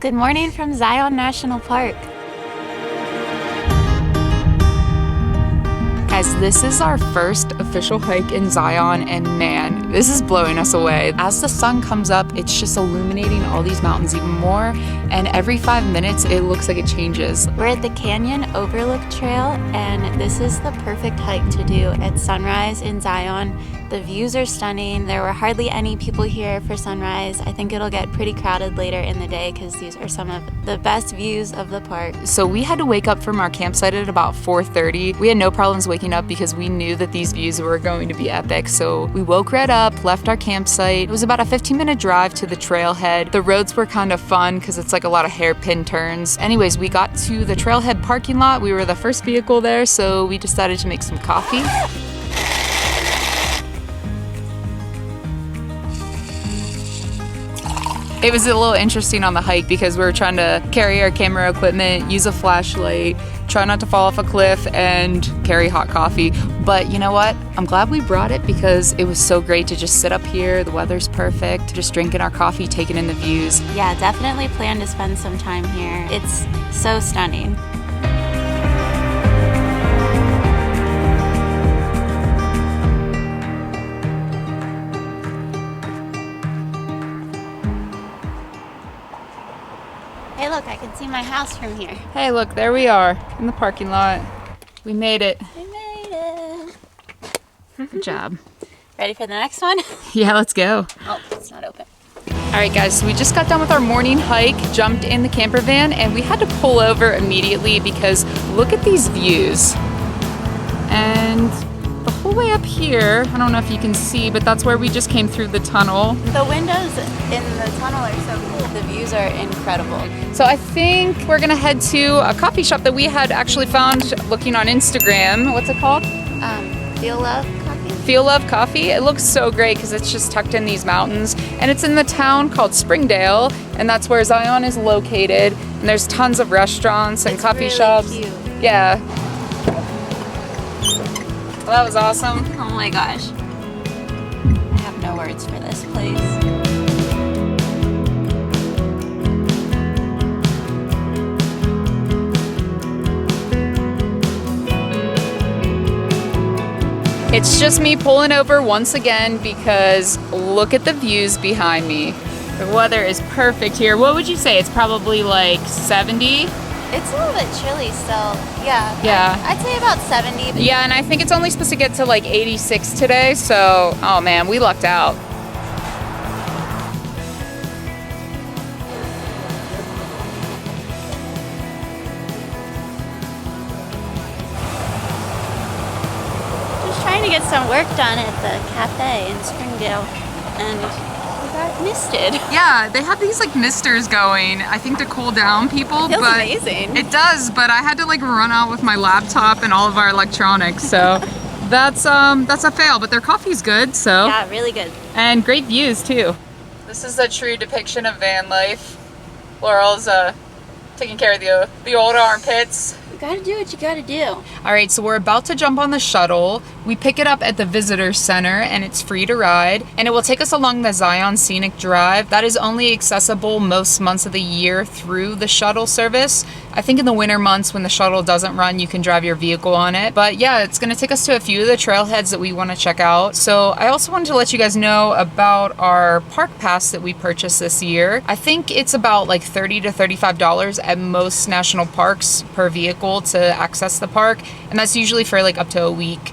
Good morning from Zion National Park. Guys, this is our first official hike in Zion, and man, this is blowing us away. As the sun comes up, it's just illuminating all these mountains even more, and every 5 minutes, it looks like it changes. We're at the Canyon Overlook Trail, and this is the perfect hike to do at sunrise in Zion. The views are stunning. There were hardly any people here for sunrise. I think it'll get pretty crowded later in the day because these are some of the best views of the park. So we had to wake up from our campsite at about 4:30. We had no problems waking up because we knew that these views were going to be epic. So we woke right up, left our campsite. It was about a 15-minute drive to the trailhead. The roads were kind of fun because it's like a lot of hairpin turns. Anyways, we got to the trailhead parking lot. We were the first vehicle there, so we decided to make some coffee. It was a little interesting on the hike because we were trying to carry our camera equipment, use a flashlight, try not to fall off a cliff, and carry hot coffee. But you know what? I'm glad we brought it because it was so great to just sit up here. The weather's perfect, just drinking our coffee, taking in the views. Yeah, definitely plan to spend some time here. It's so stunning. Hey look, I can see my house from here. Hey look, there we are in the parking lot. We made it. We made it. Good job. Ready for the next one? Yeah, let's go. Oh, it's not open. All right guys, so we just got done with our morning hike, jumped in the camper van, and we had to pull over immediately because look at these views. And the whole way up here, I don't know if you can see, but that's where we just came through the tunnel. The windows in the tunnel are so cool. The views are incredible. So I think we're gonna head to a coffee shop that we had actually found looking on Instagram. What's it called? Feel Love Coffee. Feel Love Coffee. It looks so great because it's just tucked in these mountains, and it's in the town called Springdale, and that's where Zion is located. And there's tons of restaurants and coffee really shops. Cute. Yeah. Well, that was awesome. Oh my gosh. I have no words for this place. It's just me pulling over once again because look at the views behind me. The weather is perfect here. What would you say? It's probably like 70? It's a little bit chilly still. Yeah. I'd say about 70. Yeah, and I think it's only supposed to get to like 86 today, so, oh man, we lucked out. Just trying to get some work done at the cafe in Springdale, and got misted. Yeah, they have these like misters going, I think to cool down people. Feels but amazing. It does, but I had to like run out with my laptop and all of our electronics, so that's a fail, but their coffee's good, so. Yeah, really good. And great views too. This is a true depiction of van life. Laurel's taking care of the old armpits. You gotta do what you gotta do. All right, so we're about to jump on the shuttle. We pick it up at the visitor center and it's free to ride, and it will take us along the Zion Scenic Drive. That is only accessible most months of the year through the shuttle service. I think in the winter months when the shuttle doesn't run, you can drive your vehicle on it. But yeah, it's gonna take us to a few of the trailheads that we wanna check out. So I also wanted to let you guys know about our park pass that we purchased this year. I think it's about like $30 to $35 at most national parks per vehicle to access the park. And that's usually for like up to a week.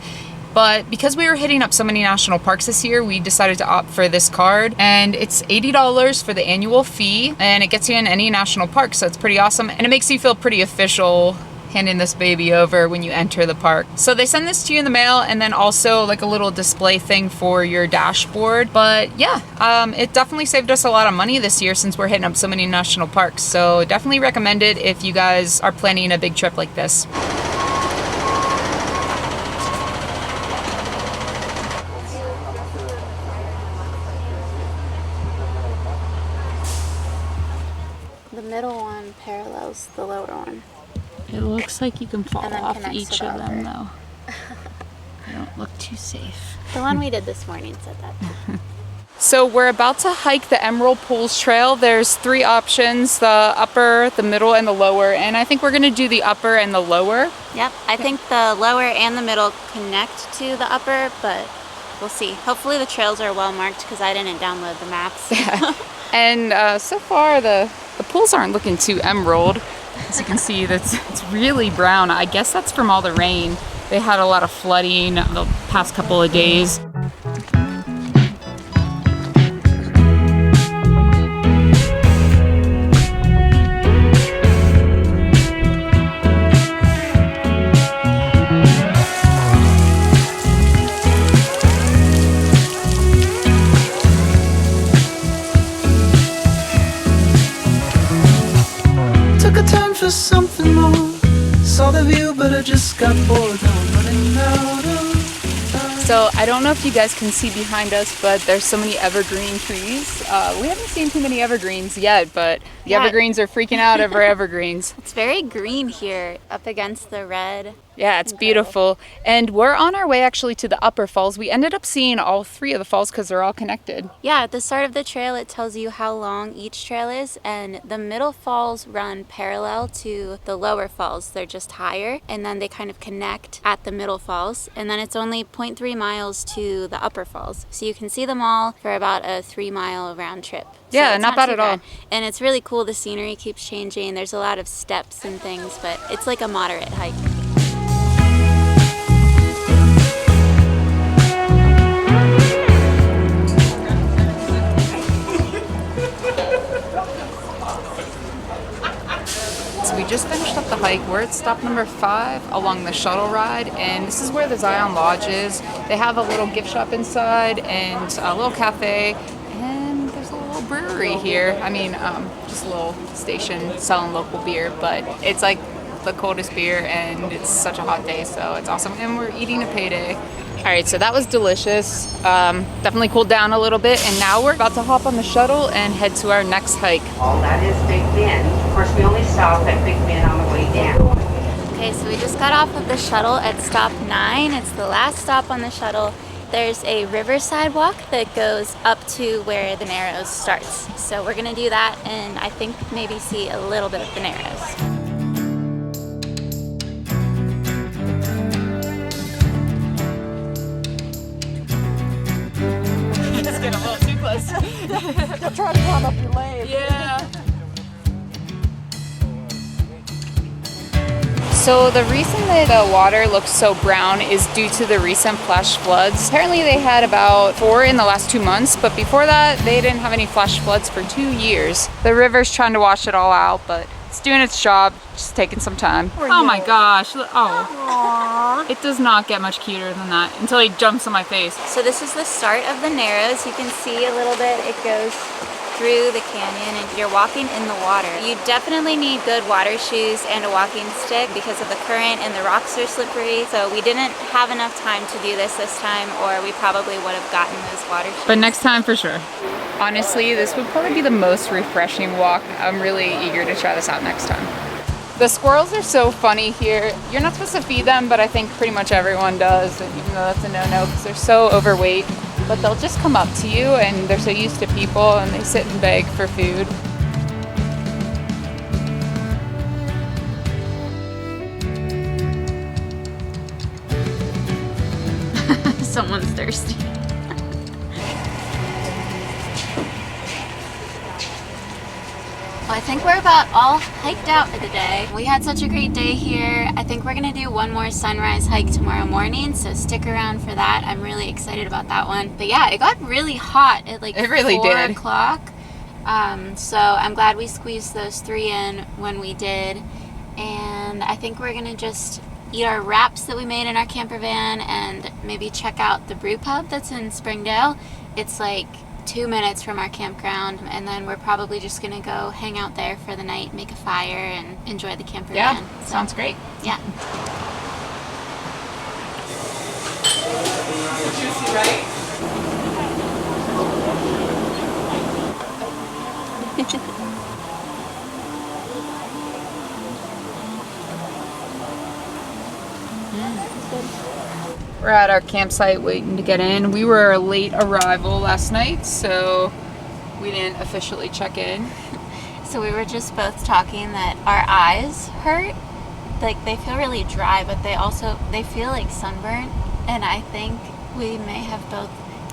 But because we were hitting up so many national parks this year, we decided to opt for this card, and it's $80 for the annual fee, and it gets you in any national park, so it's pretty awesome, and it makes you feel pretty official handing this baby over when you enter the park. So they send this to you in the mail, and then also like a little display thing for your dashboard. But yeah, it definitely saved us a lot of money this year since we're hitting up so many national parks, so definitely recommend it if you guys are planning a big trip like this. The middle one parallels the lower one. It looks like you can fall off each of them though. They don't look too safe. The one we did this morning said that. So we're about to hike the Emerald Pools Trail. There's 3 options, the upper, the middle, and the lower. And I think we're gonna do the upper and the lower. Yep, I think the lower and the middle connect to the upper, but we'll see. Hopefully the trails are well marked because I didn't download the maps. Yeah. And so far the pools aren't looking too emerald. As you can see, it's really brown. I guess that's from all the rain. They had a lot of flooding the past couple of days. For something more, saw the view but I just got bored. I'm running out of time. So I don't know if you guys can see behind us, but there's so many evergreen trees. We haven't seen too many evergreens yet, but the evergreens are freaking out over evergreens. It's very green here up against the red. Yeah, it's beautiful. And we're on our way actually to the upper falls. We ended up seeing all 3 of the falls because they're all connected. Yeah, at the start of the trail, it tells you how long each trail is. And the middle falls run parallel to the lower falls. They're just higher. And then they kind of connect at the middle falls. And then it's only 0.3 miles to the upper falls. So you can see them all for about a 3-mile round trip. So yeah, not bad at all. And it's really cool. The scenery keeps changing. There's a lot of steps and things, but it's like a moderate hike. So we just finished up the hike. We're at stop number 5 along the shuttle ride, and this is where the Zion Lodge is. They have a little gift shop inside and a little cafe, and there's a little brewery here. I mean, just a little station selling local beer, but it's like the coldest beer and it's such a hot day, so it's awesome. And we're eating a payday. All right, so that was delicious. Definitely cooled down a little bit, and now we're about to hop on the shuttle and head to our next hike. All that is Big Bend. Of course, we only stop at Big Bend on the way down. Okay, so we just got off of the shuttle at stop 9. It's the last stop on the shuttle. There's a river sidewalk that goes up to where the Narrows starts. So we're gonna do that, and I think maybe see a little bit of the Narrows. Get a little too close. They'll try to climb up your leg. Yeah. So the reason that the water looks so brown is due to the recent flash floods. Apparently they had about 4 in the last 2 months, but before that they didn't have any flash floods for 2 years. The river's trying to wash it all out, but it's doing its job, just taking some time. Oh my gosh, oh. It does not get much cuter than that until he jumps on my face. So this is the start of the Narrows. You can see a little bit, it goes through the canyon and you're walking in the water. You definitely need good water shoes and a walking stick because of the current and the rocks are slippery. So we didn't have enough time to do this time, or we probably would have gotten those water shoes. But next time for sure. Honestly, this would probably be the most refreshing walk. I'm really eager to try this out next time. The squirrels are so funny here. You're not supposed to feed them, but I think pretty much everyone does, even though that's a no-no because they're so overweight. But they'll just come up to you and they're so used to people and they sit and beg for food. Someone's thirsty. Well, I think we're about all hiked out for the day. We had such a great day here. I think we're gonna do one more sunrise hike tomorrow morning, so stick around for that. I'm really excited about that one. But yeah, it got really hot at like 4 o'clock. So I'm glad we squeezed those 3 in when we did. And I think we're gonna just eat our wraps that we made in our camper van and maybe check out the brew pub that's in Springdale. It's like 2 minutes from our campground, and then we're probably just gonna go hang out there for the night, make a fire, and enjoy the camper van. So, sounds great. Yeah. Juicy, right? It's good. We're at our campsite waiting to get in. We were a late arrival last night, so we didn't officially check in. So we were just both talking that our eyes hurt. Like, they feel really dry, but they feel like sunburnt. And I think we may have both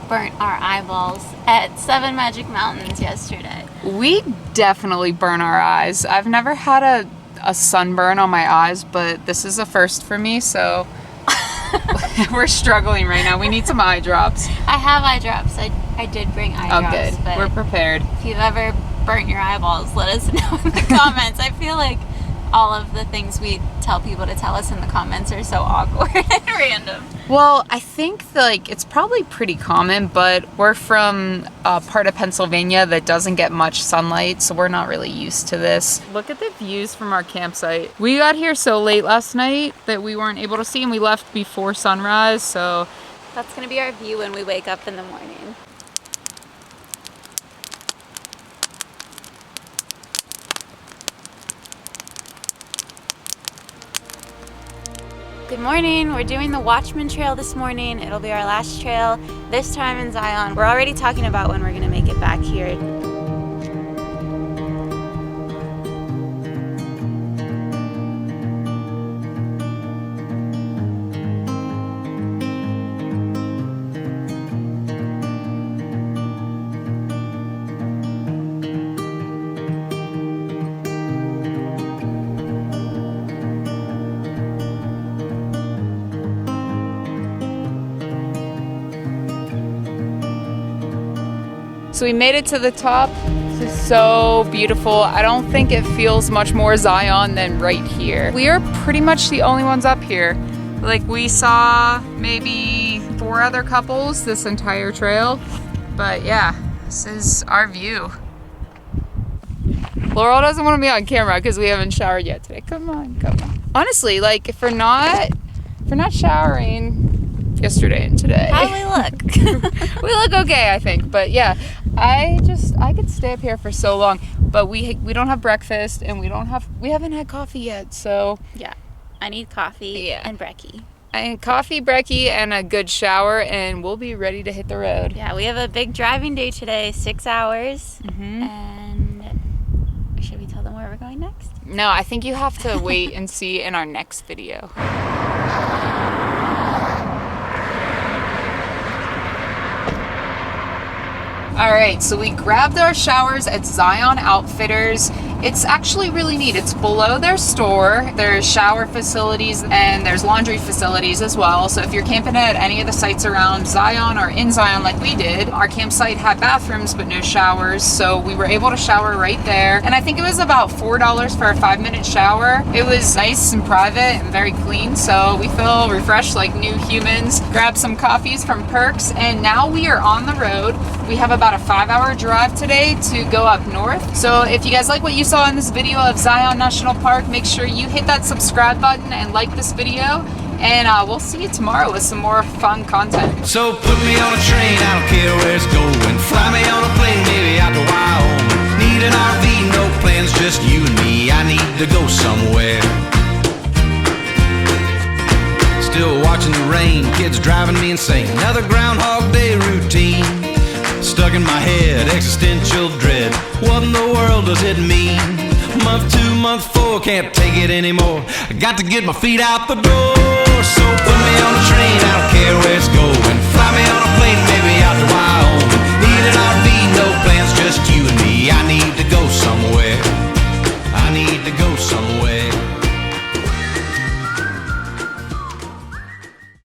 burnt our eyeballs at 7 Magic Mountains yesterday. We definitely burn our eyes. I've never had a sunburn on my eyes, but this is a first for me, so we're struggling right now. We need some eye drops. I have eye drops. I did bring eye drops. Oh, good. But we're prepared. if you've ever burnt your eyeballs, let us know in the comments. I feel like all of the things we tell people to tell us in the comments are so awkward and random. Well, I think it's probably pretty common, but we're from a part of Pennsylvania that doesn't get much sunlight, so we're not really used to this. Look at the views from our campsite. We got here so late last night that we weren't able to see, and we left before sunrise, so That's going to be our view when we wake up in the morning. Good morning. We're doing the Watchman Trail this morning. It'll be our last trail, this time in Zion. We're already talking about when we're going to make it back here. So we made it to the top. This is so beautiful. I don't think it feels much more Zion than right here. We are pretty much the only ones up here. Like, we saw maybe 4 other couples this entire trail. But yeah, this is our view. Laurel doesn't want to be on camera because we haven't showered yet today. Come on, come on. Honestly, like, if we're not showering yesterday and today. How do we look? We look okay, I think. But yeah, I could stay up here for so long. But we don't have breakfast, and we haven't had coffee yet. So Yeah, I need coffee and brekkie. I need coffee, brekkie, and a good shower, and we'll be ready to hit the road. Yeah, we have a big driving day today, 6 hours. And should we tell them where we're going next? No, I think you have to wait and see in our next video. All right, so we grabbed our showers at Zion Outfitters. It's actually really neat. It's below their store. There's shower facilities and there's laundry facilities as well. So if you're camping at any of the sites around Zion or in Zion like we did, our campsite had bathrooms but no showers. So we were able to shower right there. And I think it was about $4 for a 5-minute shower. It was nice and private and very clean. So we feel refreshed like new humans. Grabbed some coffees from Perks, and now we are on the road. We have about a 5-hour drive today to go up north. So if you guys like what you saw in this video of Zion National Park, make sure you hit that subscribe button and like this video. And we'll see you tomorrow with some more fun content. So put me on a train, I don't care where it's going. Fly me on a plane, maybe out to Wyoming. Need an RV, no plans, just you and me. I need to go somewhere. Still watching the rain, kids driving me insane. Another Groundhog Day routine. Stuck in my head, existential dread. What in the world does it mean? Month 2, month 4, can't take it anymore. I got to get my feet out the door. So put me on a train, I don't care where it's going. Fly me on a plane, maybe out to Wyoming. Need an RV, no plans, just you and me. I need to go somewhere. I need to go somewhere.